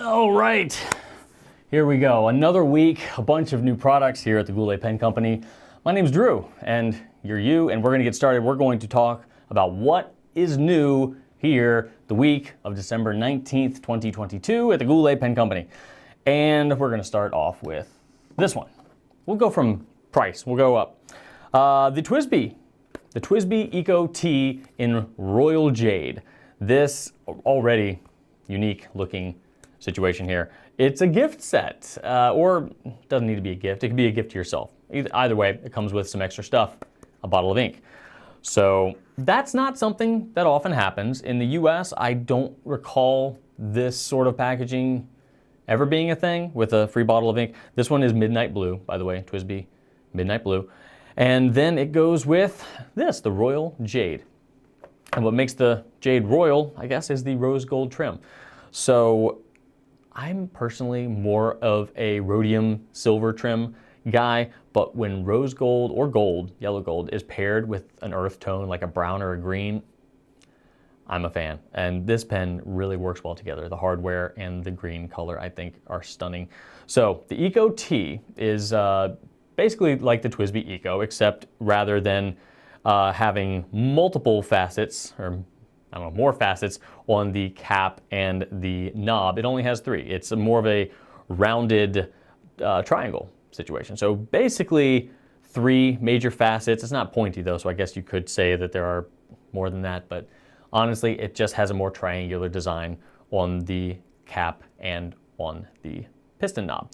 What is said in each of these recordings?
All right, here we go. Another week, a bunch of new products here at the Goulet Pen Company. My name's Drew, and you're you, and we're going to get started. We're going to talk about what is new here the week of December 19th, 2022 at the Goulet Pen Company. And we're going to start off with this one. We'll go from price, we'll go up. The TWSBI Eco T in Royal Jade. This already unique looking situation here. It's a gift set, or doesn't need to be a gift. It can be a gift to yourself. Either way, it comes with some extra stuff, a bottle of ink. So that's not something that often happens. In the US, I don't recall this sort of packaging ever being a thing with a free bottle of ink. This one is Midnight Blue, by the way, TWSBI Midnight Blue. And then it goes with this, the Royal Jade. And what makes the Jade royal, I guess, is the rose gold trim. So I'm personally more of a rhodium silver trim guy, but when rose gold or gold, yellow gold, is paired with an earth tone like a brown or a green, I'm a fan. And this pen really works well together. The hardware and the green color, I think, are stunning. So the Eco T is basically like the TWSBI Eco, except rather than having multiple facets, or I don't know, more facets on the cap and the knob, it only has three. It's more of a rounded triangle situation. So basically three major facets. It's not pointy though, so I guess you could say that there are more than that, but honestly, it just has a more triangular design on the cap and on the piston knob.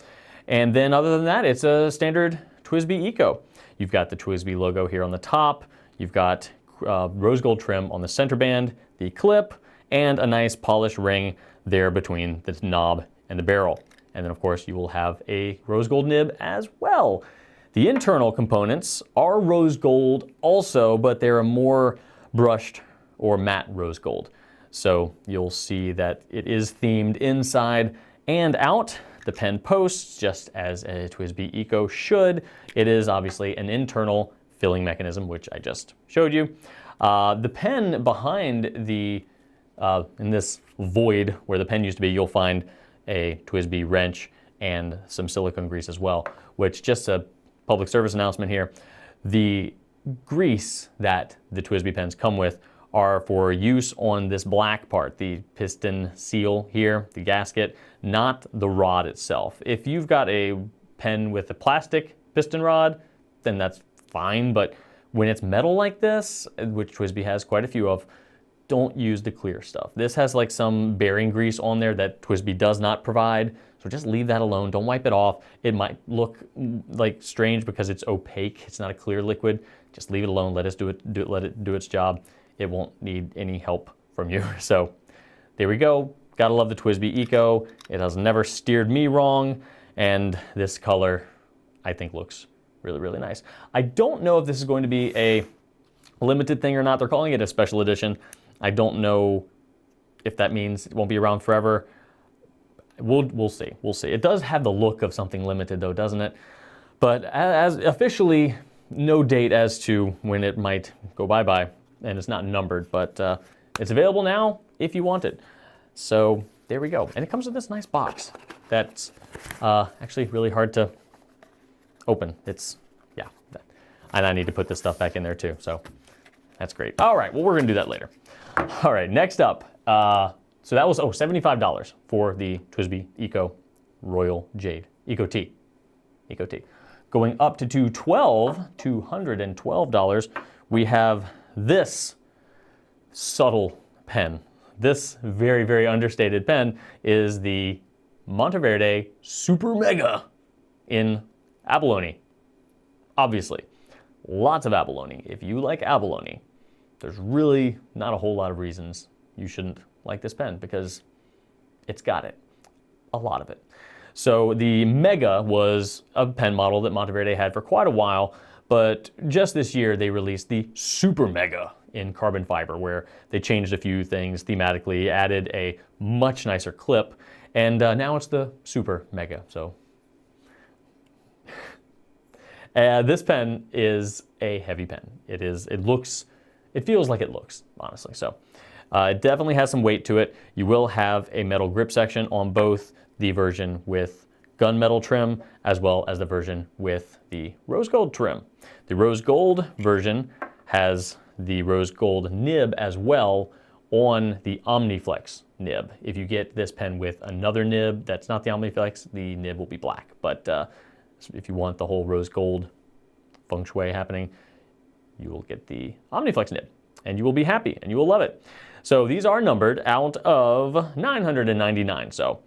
And then other than that, it's a standard TWSBI Eco. You've got the TWSBI logo here on the top. You've got rose gold trim on the center band, the clip, and a nice polished ring there between the knob and the barrel. And then of course you will have a rose gold nib as well. The internal components are rose gold also, but they're a more brushed or matte rose gold. So you'll see that it is themed inside and out. The pen posts just as a TWSBI Eco should. It is obviously an internal filling mechanism, which I just showed you. The pen behind the, in this void where the pen used to be, you'll find a TWSBI wrench and some silicone grease as well, which, just a public service announcement here, the grease that the TWSBI pens come with are for use on this black part, the piston seal here, the gasket, not the rod itself. If you've got a pen with a plastic piston rod, then that's fine, but when it's metal like this, which TWSBI has quite a few of, don't use the clear stuff. This has like some bearing grease on there that TWSBI does not provide, so just leave that alone. Don't wipe it off. It might look like strange because it's opaque. It's not a clear liquid. Just leave it alone. Let it do its job. It won't need any help from you. So there we go. Gotta love the TWSBI Eco. It has never steered me wrong, and this color I think looks really, really nice. I don't know if this is going to be a limited thing or not. They're calling it a special edition. I don't know if that means it won't be around forever. We'll see. We'll see. It does have the look of something limited though, doesn't it? But as officially, no date as to when it might go bye-bye, and it's not numbered, but it's available now if you want it. So there we go. And it comes with this nice box that's actually really hard to open. It's, yeah. And I need to put this stuff back in there too, so that's great. All right, well, we're gonna do that later. All right, next up, so that was, $75 for the TWSBI Eco Royal Jade, Eco T. Eco T. Going up to $212, we have this subtle pen. This very, very understated pen is the Monteverde Super Mega in Abalone. Obviously, lots of Abalone. If you like Abalone, there's really not a whole lot of reasons you shouldn't like this pen, because it's got it, a lot of it. So the Mega was a pen model that Monteverde had for quite a while, but just this year they released the Super Mega in carbon fiber, where they changed a few things thematically, added a much nicer clip, and now it's the Super Mega. So this pen is a heavy pen. It feels like it looks, honestly. So It definitely has some weight to it. You will have a metal grip section on both the version with gunmetal trim as well as the version with the rose gold trim. The rose gold version has the rose gold nib as well on the OmniFlex nib. If you get this pen with another nib that's not the OmniFlex, the nib will be black. But if you want the whole rose gold feng shui happening, you will get the OmniFlex nib and you will be happy and you will love it. So these are numbered out of 999. So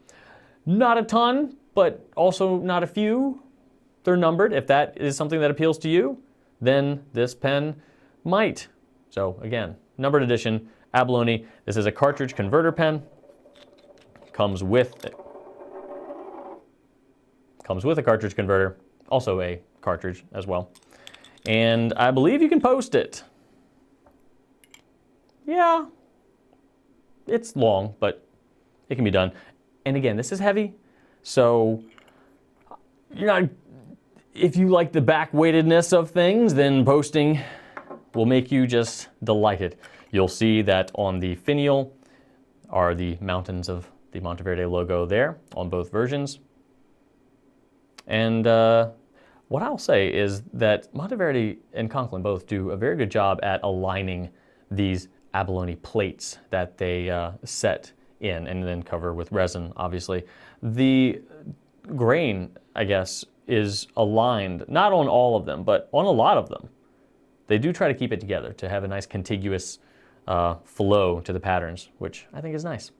not a ton, but also not a few. They're numbered. If that is something that appeals to you, then this pen might. So again, numbered edition, Abalone. This is a cartridge converter pen. Comes with a cartridge converter, also a cartridge as well. And I believe you can post it. Yeah, it's long, but it can be done. And again, this is heavy, so you're not, if you like the back weightedness of things, then posting will make you just delighted. You'll see that on the finial are the mountains of the Monteverde logo there on both versions. And what I'll say is that Monteverde and Conklin both do a very good job at aligning these abalone plates that they set in and then cover with resin, obviously. The grain, I guess, is aligned, not on all of them, but on a lot of them. They do try to keep it together to have a nice contiguous flow to the patterns, which I think is nice.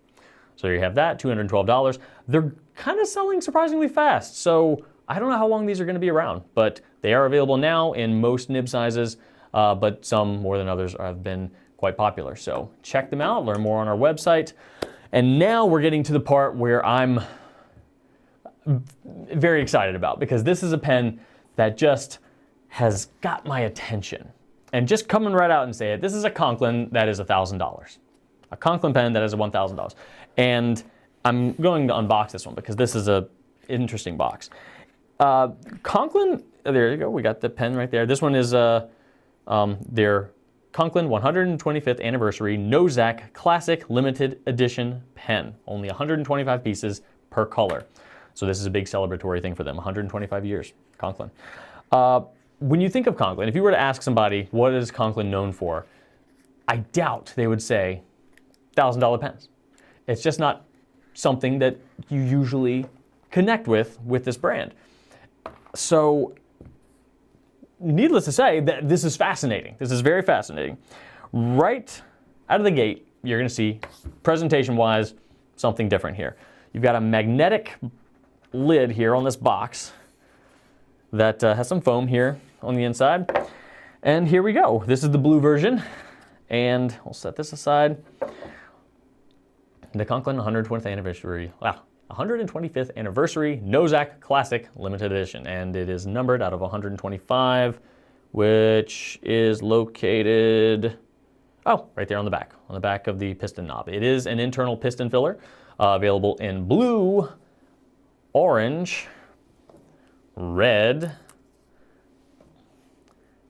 So you have that, $212. They're kind of selling surprisingly fast, so I don't know how long these are going to be around, but they are available now in most nib sizes, but some more than others have been quite popular. So check them out, learn more on our website. And now we're getting to the part where I'm very excited about, because this is a pen that just has got my attention. And just coming right out and say it, this is a Conklin that is $1,000. A Conklin pen that is $1,000. And I'm going to unbox this one because this is an interesting box. Conklin, there you go, we got the pen right there. This one is their Conklin 125th Anniversary Nozac Classic Limited Edition pen. Only 125 pieces per color. So this is a big celebratory thing for them, 125 years, Conklin. When you think of Conklin, if you were to ask somebody, what is Conklin known for? I doubt they would say $1,000 pens. It's just not something that you usually connect with this brand. So, needless to say, that this is fascinating. This is very fascinating. Right out of the gate, you're going to see, presentation-wise, something different here. You've got a magnetic lid here on this box that has some foam here on the inside. And here we go. This is the blue version. And we'll set this aside. The Conklin 125th Anniversary. Wow. 125th Anniversary Nozac Classic Limited Edition, and it is numbered out of 125, which is located, right there on the back of the piston knob. It is an internal piston filler, available in blue, orange, red,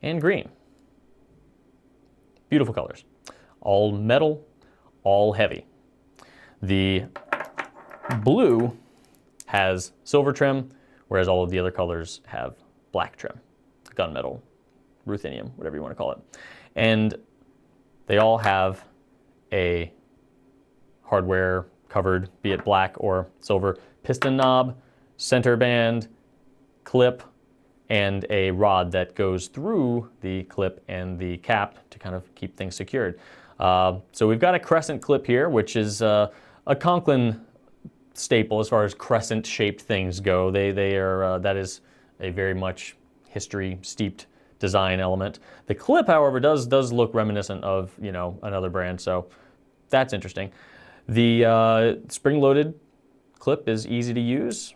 and green. Beautiful colors. All metal, all heavy. The blue has silver trim, whereas all of the other colors have black trim, gunmetal, ruthenium, whatever you want to call it. And they all have a hardware covered, be it black or silver, piston knob, center band, clip, and a rod that goes through the clip and the cap to kind of keep things secured. So we've got a crescent clip here, which is a Conklin staple as far as crescent-shaped things go. They are that is a very much history-steeped design element. The clip, however, does look reminiscent of another brand, so that's interesting. The spring-loaded clip is easy to use,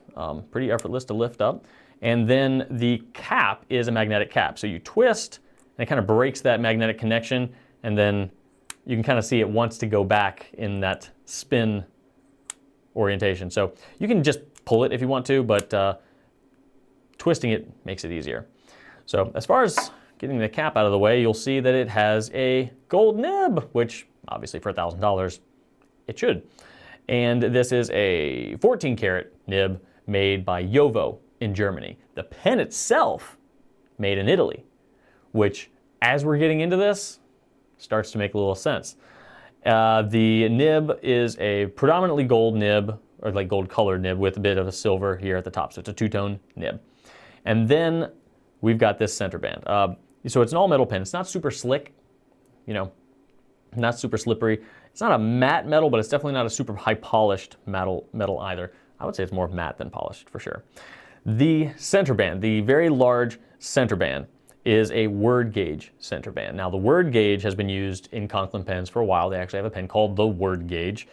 pretty effortless to lift up, and then the cap is a magnetic cap. So you twist, and it kind of breaks that magnetic connection, and then you can kind of see it wants to go back in that spin orientation. So you can just pull it if you want to, but twisting it makes it easier. So as far as getting the cap out of the way, you'll see that it has a gold nib, which obviously for $1,000, it should. And this is a 14 karat nib made by Jovo in Germany. The pen itself made in Italy, which, as we're getting into this, starts to make a little sense. The nib is a predominantly gold nib, or like gold colored nib with a bit of a silver here at the top. So it's a two-tone nib. And then we've got this center band. So it's an all metal pen. It's not super slick, you know, not super slippery. It's not a matte metal, but it's definitely not a super high polished metal either. I would say it's more matte than polished for sure. The center band, the very large center band, is a word gauge center band. Now the word gauge has been used in Conklin pens for a while. They actually have a pen called the word gauge.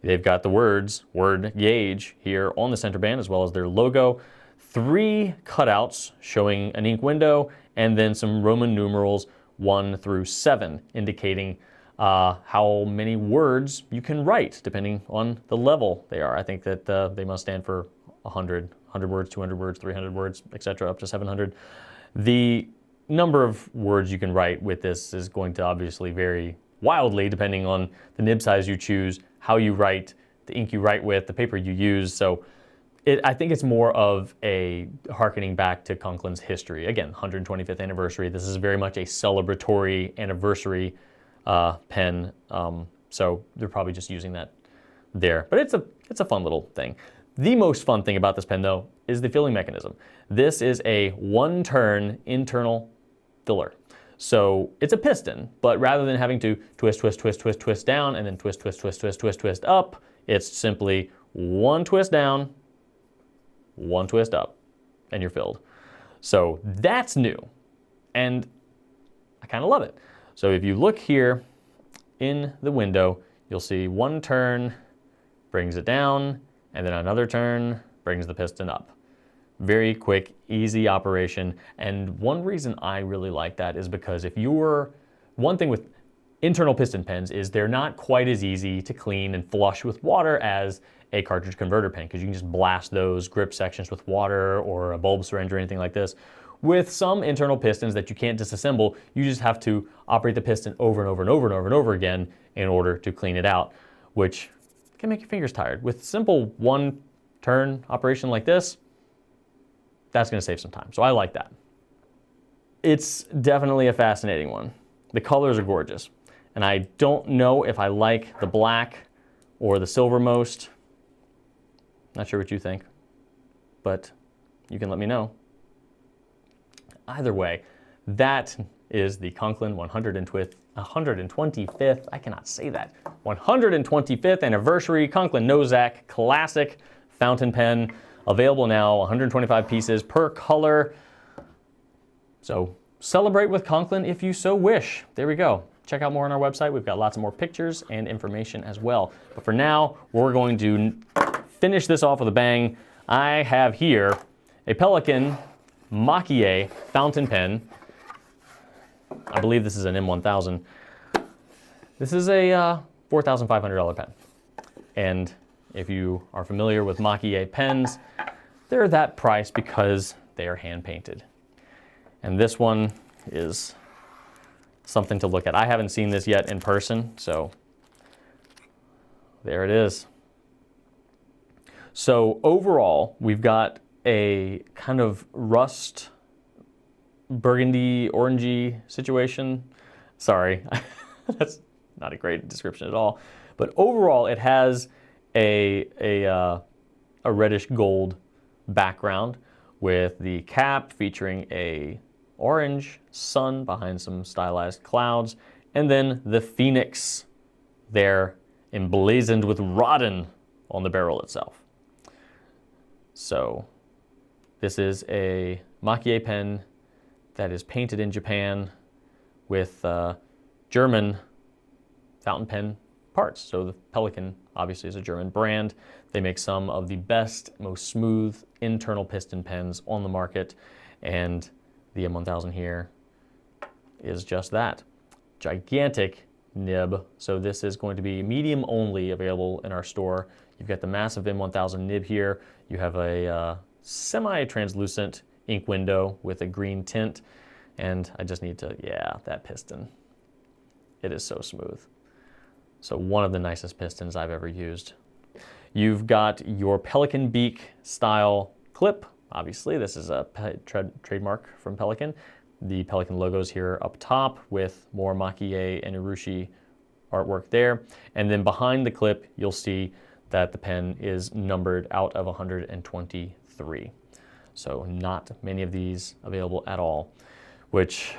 They've got the words word gauge here on the center band as well as their logo. 3 cutouts showing an ink window and then some Roman numerals 1 through 7 indicating how many words you can write depending on the level they are. I think that they must stand for 100 words, 200 words, 300 words, etc., up to 700. The number of words you can write with this is going to obviously vary wildly depending on the nib size you choose, how you write, the ink you write with, the paper you use. So I think it's more of a harkening back to Conklin's history. Again, 125th anniversary. This is very much a celebratory anniversary pen. So they're probably just using that there. But it's a fun little thing. The most fun thing about this pen, though, is the filling mechanism. This is a one-turn internal filler. So it's a piston, but rather than having to twist, twist, twist, twist, twist down, and then twist, twist, twist, twist, twist, twist up, it's simply one twist down, one twist up, and you're filled. So that's new, and I kind of love it. So if you look here in the window, you'll see one turn brings it down, and then another turn brings the piston up. Very quick, easy operation. And one reason I really like that is because one thing with internal piston pens is they're not quite as easy to clean and flush with water as a cartridge converter pen, because you can just blast those grip sections with water or a bulb syringe or anything like this. With some internal pistons that you can't disassemble, you just have to operate the piston over and over and over and over and over again in order to clean it out, which can make your fingers tired. With simple one turn operation like this, that's going to save some time. So I like that. It's definitely a fascinating one. The colors are gorgeous. And I don't know if I like the black or the silver most. Not sure what you think, but you can let me know. Either way, that is the Conklin 125th, I cannot say that, 125th anniversary Conklin Nozac classic fountain pen. Available now, 125 pieces per color. So celebrate with Conklin if you so wish. There we go. Check out more on our website. We've got lots of more pictures and information as well. But for now, we're going to finish this off with a bang. I have here a Pelikan Maki-e fountain pen. I believe this is an M1000. This is a $4,500 pen. And if you are familiar with Maki-e pens, they're that price because they are hand painted. And this one is something to look at. I haven't seen this yet in person, so there it is. So overall, we've got a kind of rust, burgundy, orangey situation. Sorry, that's not a great description at all. But overall, it has a reddish gold background with the cap featuring a orange sun behind some stylized clouds, and then the phoenix there emblazoned with Rodden on the barrel itself. So this is a Maki-e pen that is painted in Japan with German fountain pen parts. So the Pelikan obviously is a German brand. They make some of the best, most smooth internal piston pens on the market, and the M1000 here is just that. Gigantic nib. So this is going to be medium only available in our store. You've got the massive M1000 nib here. You have a semi-translucent ink window with a green tint, and I just need to, yeah, that piston. It is so smooth. So one of the nicest pistons I've ever used. You've got your Pelikan beak style clip. Obviously, this is a trademark from Pelikan. The Pelikan logo's here up top with more Maki-e and Urushi artwork there. And then behind the clip, you'll see that the pen is numbered out of 123. So not many of these available at all, which,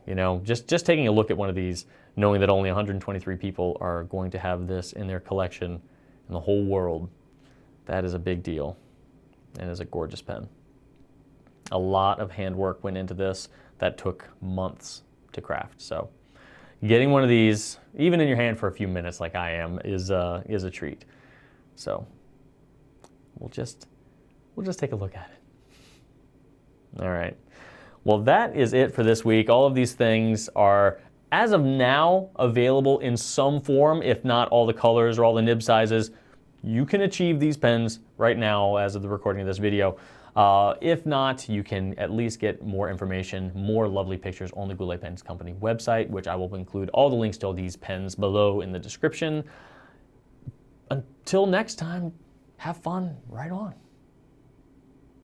you know, just taking a look at one of these, knowing that only 123 people are going to have this in their collection in the whole world, that is a big deal and is a gorgeous pen. A lot of handwork went into this that took months to craft. So getting one of these, even in your hand for a few minutes like I am, is a treat. So we'll just take a look at it. All right. Well, that is it for this week. All of these things are, as of now, available in some form, if not all the colors or all the nib sizes. You can achieve these pens right now as of the recording of this video. If not, you can at least get more information, more lovely pictures on the Goulet Pen Company website, which I will include all the links to all these pens below in the description. Until next time, have fun, write on.